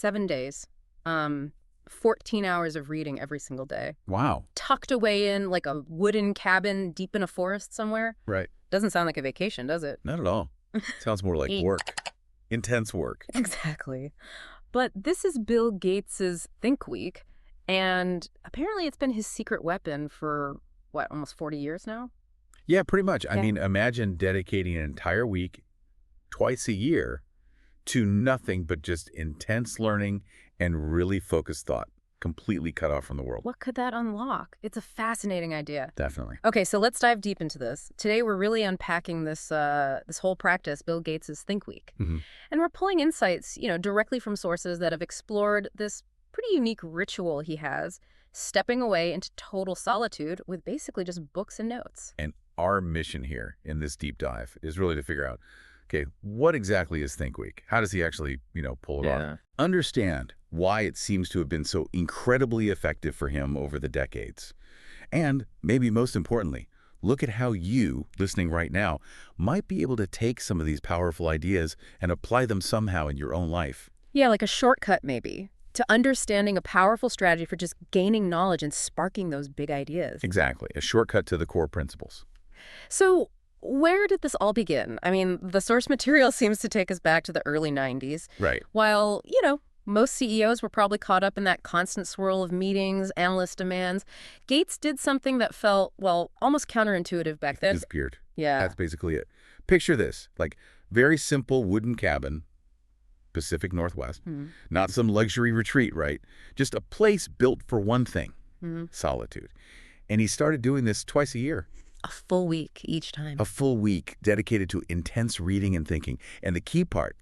7 days. 14 hours of reading every single day. Wow. Tucked away in like a wooden cabin deep in a forest somewhere. Right. Doesn't sound like a vacation, does it? Not at all. Sounds more like Eight. work. Intense work. Exactly. But this is Bill Gates's Think Week, and apparently it's been his secret weapon for, what, almost 40 years now? Yeah, pretty much. I Yeah. mean, imagine dedicating an entire week, twice a year, to nothing but just intense learning and really focused thought, completely cut off from the world. What could that unlock? It's a fascinating idea. Definitely. Okay, so let's dive deep into this. Today we're really unpacking this whole practice, Bill Gates's Think Week. Mm-hmm. And we're pulling insights, directly from sources that have explored this pretty unique ritual he has, stepping away into total solitude with basically just books and notes. And our mission here in this deep dive is really to figure out, okay, what exactly is Think Week? How does he actually, pull it off? Understand why it seems to have been so incredibly effective for him over the decades. And maybe most importantly, look at how you, listening right now, might be able to take some of these powerful ideas and apply them somehow in your own life. Yeah, like a shortcut maybe to understanding a powerful strategy for just gaining knowledge and sparking those big ideas. Exactly. A shortcut to the core principles. So where did this all begin? I mean, the source material seems to take us back to the early 90s. Right. While, most CEOs were probably caught up in that constant swirl of meetings, analyst demands, Gates did something that felt, well, almost counterintuitive back then. Disappeared. Yeah. That's basically it. Picture this, like very simple wooden cabin, Pacific Northwest. Not some luxury retreat, right? Just a place built for one thing, solitude. And he started doing this twice a year. A full week each time. A full week dedicated to intense reading and thinking. And the key part,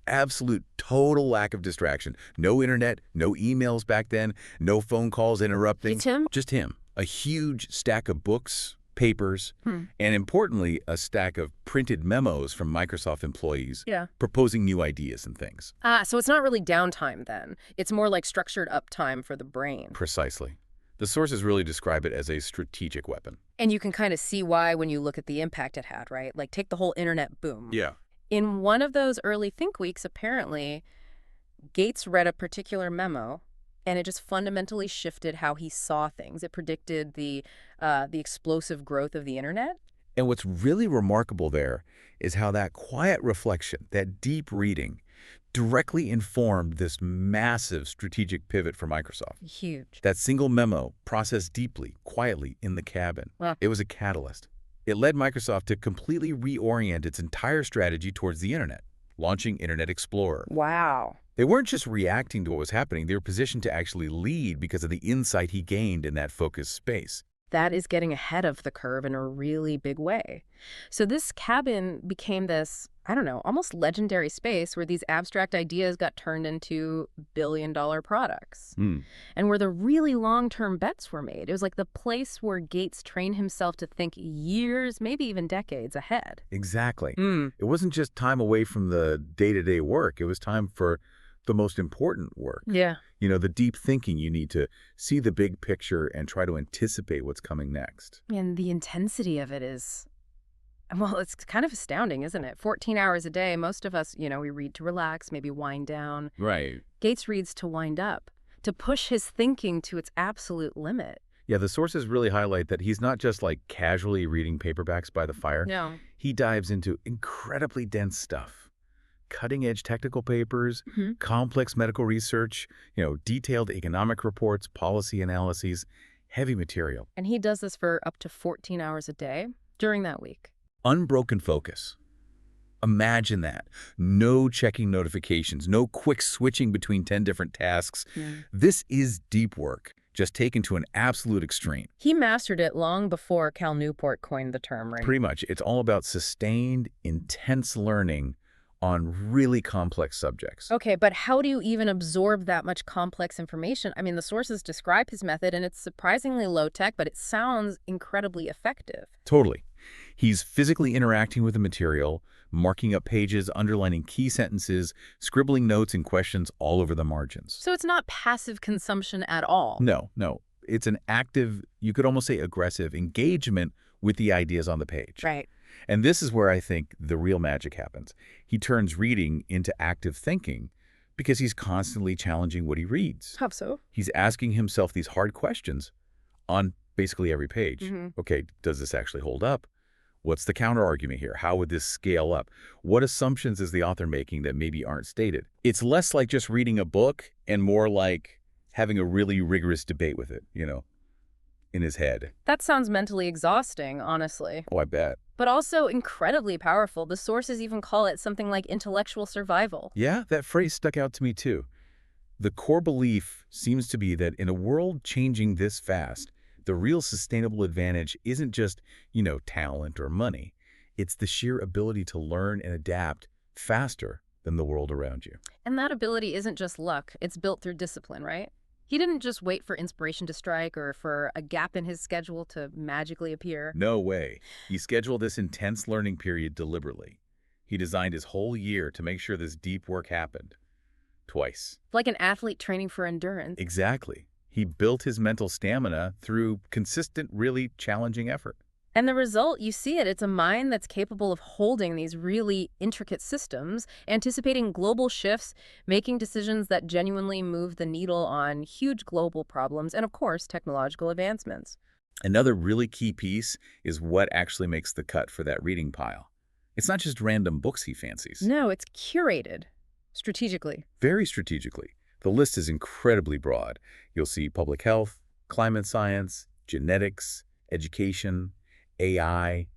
absolute total lack of distraction. No internet, no emails back then, no phone calls interrupting. It's him? Just him. A huge stack of books, papers, and importantly, a stack of printed memos from Microsoft employees proposing new ideas and things. So it's not really downtime then. It's more like structured uptime for the brain. Precisely. The sources really describe it as a strategic weapon. And you can kind of see why when you look at the impact it had, right? Like take the whole internet boom. Yeah. In one of those early Think Weeks, apparently, Gates read a particular memo, and it just fundamentally shifted how he saw things. It predicted the explosive growth of the internet. And what's really remarkable there is how that quiet reflection, that deep reading, directly informed this massive strategic pivot for Microsoft. Huge. That single memo, processed deeply, quietly in the cabin, Wow. It was a catalyst. It led Microsoft to completely reorient its entire strategy towards the internet, launching Internet Explorer. Wow. They weren't just reacting to what was happening, they were positioned to actually lead because of the insight he gained in that focused space. That is getting ahead of the curve in a really big way. So this cabin became this, almost legendary space where these abstract ideas got turned into billion-dollar products. And where the really long-term bets were made. It was like the place where Gates trained himself to think years, maybe even decades ahead. Exactly. It wasn't just time away from the day-to-day work. It was time for the most important work. Yeah. The deep thinking you need to see the big picture and try to anticipate what's coming next. And the intensity of it is, well, it's kind of astounding, isn't it? 14 hours a day. Most of us, we read to relax, maybe wind down. Right. Gates reads to wind up, to push his thinking to its absolute limit. Yeah, the sources really highlight that he's not just like casually reading paperbacks by the fire. No. He dives into incredibly dense stuff. Cutting-edge technical papers, complex medical research, detailed economic reports, policy analyses, heavy material. And he does this for up to 14 hours a day during that week. Unbroken focus. Imagine that. No checking notifications, no quick switching between 10 different tasks. This is deep work, just taken to an absolute extreme. He mastered it long before Cal Newport coined the term, right? Pretty much. It's all about sustained, intense learning on really complex subjects. Okay, but how do you even absorb that much complex information? I mean, the sources describe his method, and it's surprisingly low-tech, but it sounds incredibly effective. Totally. He's physically interacting with the material, marking up pages, underlining key sentences, scribbling notes and questions all over the margins. So it's not passive consumption at all. No. It's an active, you could almost say aggressive, engagement with the ideas on the page. Right. And this is where I think the real magic happens. He turns reading into active thinking Because he's constantly challenging what he reads. How so? He's asking himself these hard questions on basically every page. Hmm. Okay, does this actually hold up? What's the counter-argument here? How would this scale up? What assumptions is the author making that maybe aren't stated? It's less like just reading a book and more like having a really rigorous debate with it, in his head. That sounds mentally exhausting, honestly. Oh, I bet. But also incredibly powerful. The sources even call it something like intellectual survival. Yeah, that phrase stuck out to me too. The core belief seems to be that in a world changing this fast, the real sustainable advantage isn't just, talent or money. It's the sheer ability to learn and adapt faster than the world around you. And that ability isn't just luck, it's built through discipline, right? He didn't just wait for inspiration to strike or for a gap in his schedule to magically appear. No way. He scheduled this intense learning period deliberately. He designed his whole year to make sure this deep work happened. Twice. Like an athlete training for endurance. Exactly. He built his mental stamina through consistent, really challenging effort. And the result, you see it. It's a mind that's capable of holding these really intricate systems, anticipating global shifts, making decisions that genuinely move the needle on huge global problems, and of course, technological advancements. Another really key piece is what actually makes the cut for that reading pile. It's not just random books he fancies. No, it's curated strategically. Very strategically. The list is incredibly broad. You'll see public health, climate science, genetics, education, AI,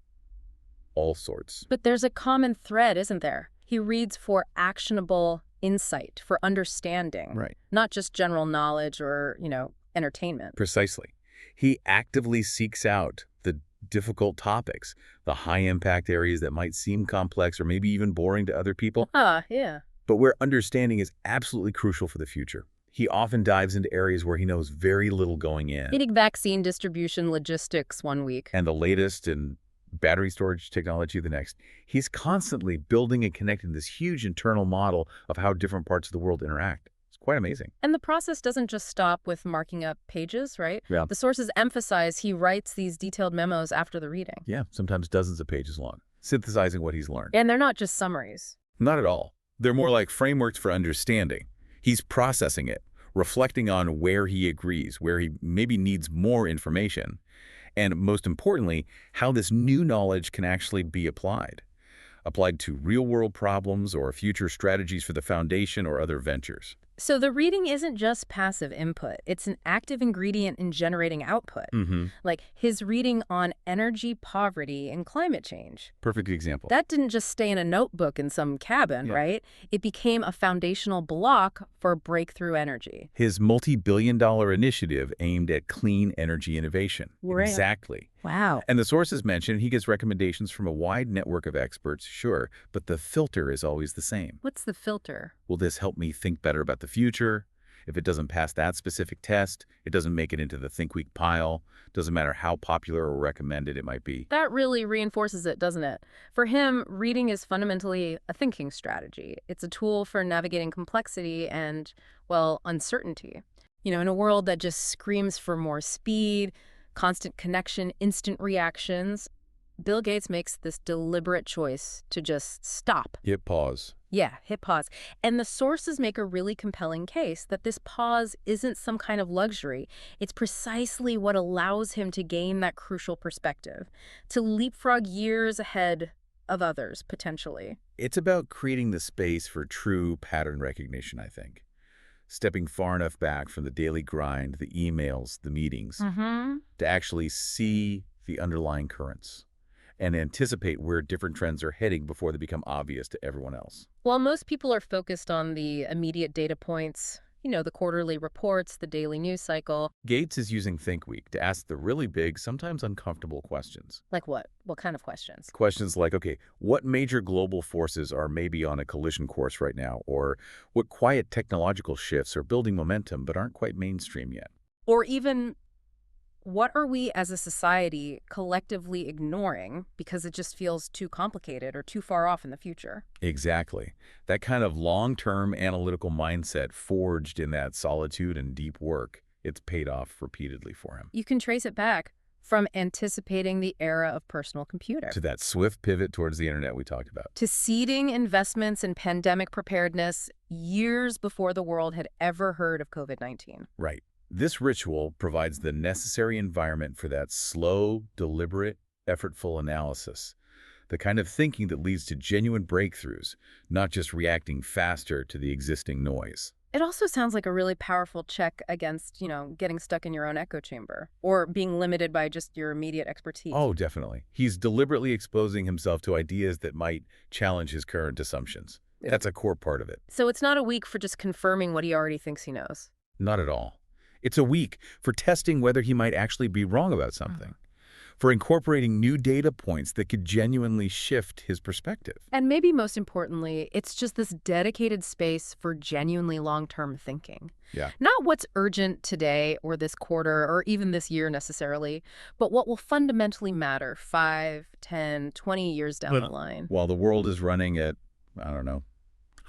all sorts. But there's a common thread, isn't there? He reads for actionable insight, for understanding, Right. not just general knowledge or, entertainment. Precisely. He actively seeks out the difficult topics, the high-impact areas that might seem complex or maybe even boring to other people, Yeah. but where understanding is absolutely crucial for the future. He often dives into areas where he knows very little going in. Meaning vaccine distribution logistics one week. And the latest in battery storage technology the next. He's constantly building and connecting this huge internal model of how different parts of the world interact. It's quite amazing. And the process doesn't just stop with marking up pages, right? Yeah. The sources emphasize he writes these detailed memos after the reading. Yeah, sometimes dozens of pages long, synthesizing what he's learned. And they're not just summaries. Not at all. They're more like frameworks for understanding. He's processing it, reflecting on where he agrees, where he maybe needs more information, and most importantly, how this new knowledge can actually be applied to real-world problems or future strategies for the foundation or other ventures. So the reading isn't just passive input. It's an active ingredient in generating output. Like his reading on energy poverty and climate change. Perfect example. That didn't just stay in a notebook in some cabin, Yeah. right? It became a foundational block for breakthrough energy. His multi-billion-dollar initiative aimed at clean energy innovation. Right. Exactly. Wow. And the sources mentioned, he gets recommendations from a wide network of experts, sure, but the filter is always the same. What's the filter? Will this help me think better about the future? If it doesn't pass that specific test, it doesn't make it into the Think Week pile. Doesn't matter how popular or recommended it might be. That really reinforces it, doesn't it? For him, reading is fundamentally a thinking strategy. It's a tool for navigating complexity and, well, uncertainty. In a world that just screams for more speed, constant connection, instant reactions, Bill Gates makes this deliberate choice to just stop. Hit pause. Yeah, hit pause. And the sources make a really compelling case that this pause isn't some kind of luxury. It's precisely what allows him to gain that crucial perspective, to leapfrog years ahead of others, potentially. It's about creating the space for true pattern recognition, I think. Stepping far enough back from the daily grind, the emails, the meetings, to actually see the underlying currents and anticipate where different trends are heading before they become obvious to everyone else. While most people are focused on the immediate data points, the quarterly reports, the daily news cycle. Gates is using Think Week to ask the really big, sometimes uncomfortable questions. Like what? What kind of questions? Questions like, okay, what major global forces are maybe on a collision course right now? Or what quiet technological shifts are building momentum but aren't quite mainstream yet? Or even, what are we as a society collectively ignoring because it just feels too complicated or too far off in the future? Exactly. That kind of long-term analytical mindset forged in that solitude and deep work, it's paid off repeatedly for him. You can trace it back From anticipating the era of personal computer To that swift pivot towards the internet we talked about. to seeding investments in pandemic preparedness years before the world had ever heard of COVID-19. Right. This ritual provides the necessary environment for that slow, deliberate, effortful analysis. The kind of thinking that leads to genuine breakthroughs, not just reacting faster to the existing noise. It also sounds like a really powerful check against, getting stuck in your own echo chamber or being limited by just your immediate expertise. Oh, definitely. He's deliberately exposing himself to ideas that might challenge his current assumptions. Yeah. That's a core part of it. So it's not a week for just confirming what he already thinks he knows. Not at all. It's a week for testing whether he might actually be wrong about something, for incorporating new data points that could genuinely shift his perspective. And maybe most importantly, it's just this dedicated space for genuinely long-term thinking. Yeah. Not what's urgent today or this quarter or even this year necessarily, but what will fundamentally matter 5, 10, 20 years down the line. While the world is running at, I don't know,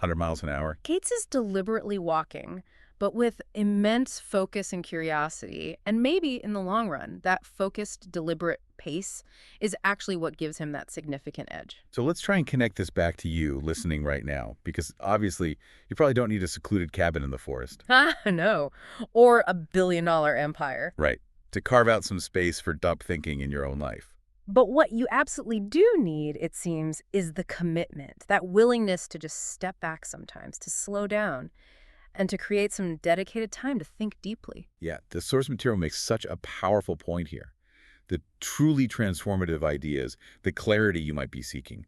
100 miles an hour. Gates is deliberately walking, but with immense focus and curiosity. And maybe in the long run, that focused, deliberate pace is actually what gives him that significant edge. So let's try and connect this back to you listening right now, because obviously you probably don't need a secluded cabin in the forest. No. Or a billion-dollar empire. Right. To carve out some space for deep thinking in your own life. But what you absolutely do need, it seems, is the commitment, that willingness to just step back sometimes, to slow down, and to create some dedicated time to think deeply. Yeah, the source material makes such a powerful point here. The truly transformative ideas, the clarity you might be seeking,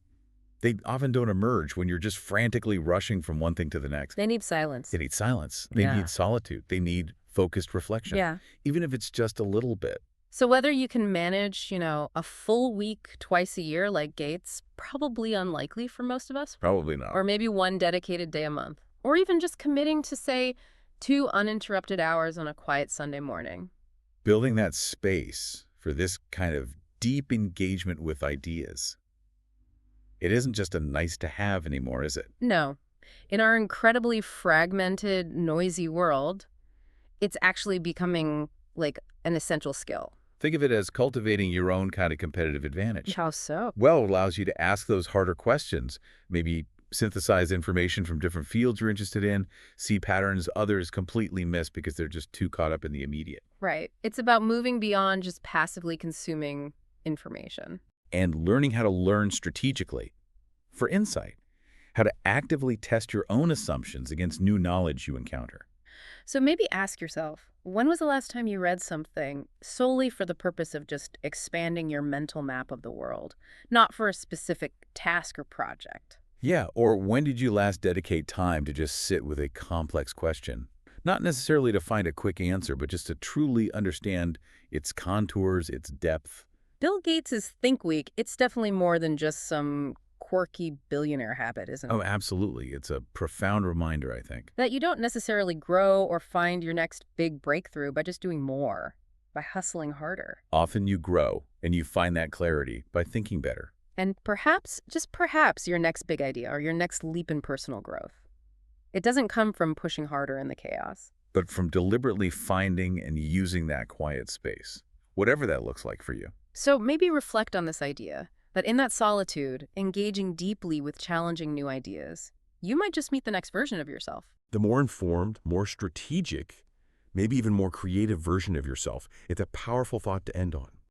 they often don't emerge when you're just frantically rushing from one thing to the next. They need silence. They need silence. They Yeah. need solitude. They need focused reflection. Yeah. Even if it's just a little bit. So whether you can manage, a full week twice a year like Gates, probably unlikely for most of us, Probably not. or maybe one dedicated day a month, or even just committing to, say, 2 uninterrupted hours on a quiet Sunday morning. Building that space for this kind of deep engagement with ideas. It isn't just a nice to have anymore, is it? No. In our incredibly fragmented, noisy world, it's actually becoming like an essential skill. Think of it as cultivating your own kind of competitive advantage. How so? Well, it allows you to ask those harder questions, maybe synthesize information from different fields you're interested in, see patterns others completely miss because they're just too caught up in the immediate. Right. It's about moving beyond just passively consuming information. And learning how to learn strategically for insight, how to actively test your own assumptions against new knowledge you encounter. So maybe ask yourself, when was the last time you read something solely for the purpose of just expanding your mental map of the world, not for a specific task or project? Yeah, or when did you last dedicate time to just sit with a complex question? Not necessarily to find a quick answer, but just to truly understand its contours, its depth. Bill Gates' Think Week, it's definitely more than just some quirky billionaire habit, isn't it? Oh, absolutely. It's a profound reminder, I think. That you don't necessarily grow or find your next big breakthrough by just doing more, by hustling harder. Often you grow, and you find that clarity by thinking better. And perhaps, just perhaps, your next big idea or your next leap in personal growth. It doesn't come from pushing harder in the chaos. But from deliberately finding and using that quiet space, whatever that looks like for you. So maybe reflect on this idea, that in that solitude, engaging deeply with challenging new ideas, you might just meet the next version of yourself. The more informed, more strategic, maybe even more creative version of yourself. It's a powerful thought to end on.